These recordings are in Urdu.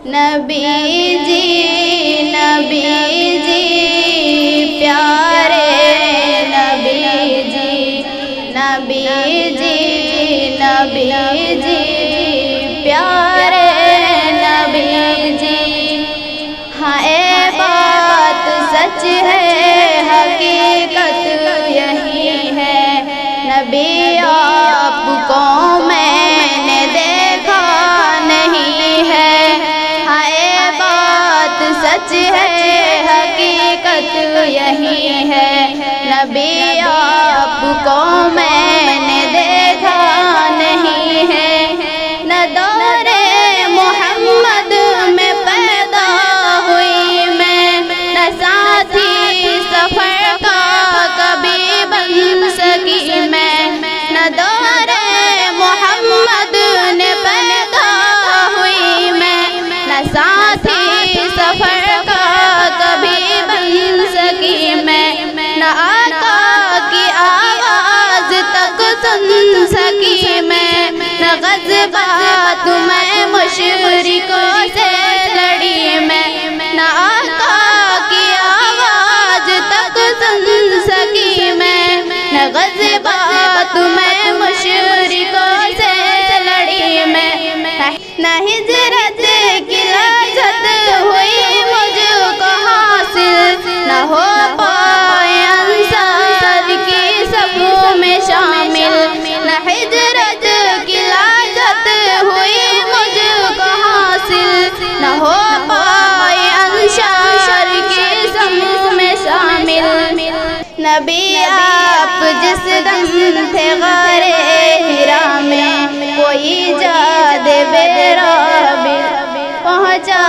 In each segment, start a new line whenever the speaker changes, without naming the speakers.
نبی جی پیارے نبی جی پیارے نبی جی۔ ہاں اے بات سچ ہے، حقیقت یہی ہے، نبی آپ کو میں نے دیکھا نہیں ہے۔ ہاں اے بات سچ ہے، حقیقت یہی ہے، نبی آپ کو میں نے دیکھا نہیں ہے۔ نہ دور محمد میں پیدا ہوئی میں، نہ ساتھی سفر کا کبھی بن سکی میں، نہ دور محمد میں پیدا ہوئی میں، نہ ساتھی سفر کا کبھی بن سکی میں، نہ آقا کی آواز تک سن سکی میں، نہ غضبات میں مشرکوں سے لڑی میں، نہ آقا کی آواز تک سن سکی میں، نہ غضبات میں مشرکوں سے لڑی میں، نہ ہجرت کی لذت ہوئی مجھ کو حاصل، نہ ہو پائے انصار کی صفوں میں شامل، نہ ہجرت کی لذت ہوئی مجھ کو حاصل، نہ ہو پائے انصار کی صفوں میں شامل۔ نبی آپ جس دم تھے غار حرا میں، کوئی جاد بیرابی پہنچا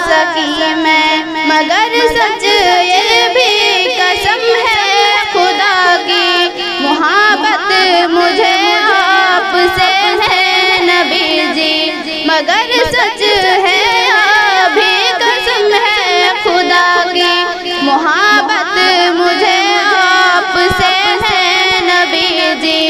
سکی میں، مگر سچ یہ بھی قسم ہے خدا کی، محبت مجھے آپ سے ہے نبی جی، مگر سچ ہے ابھی قسم ہے خدا کی، محبت مجھے آپ سے ہے نبی جی۔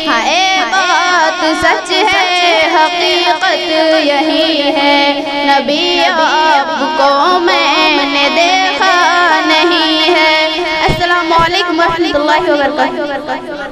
ہاں اے بات سچ ہے، حقیقت یہی ہے، نبی آپ کو میں نے دیکھا نہیں ہے۔ السلام علیکم ورحمۃ اللہ وبرکاتہ۔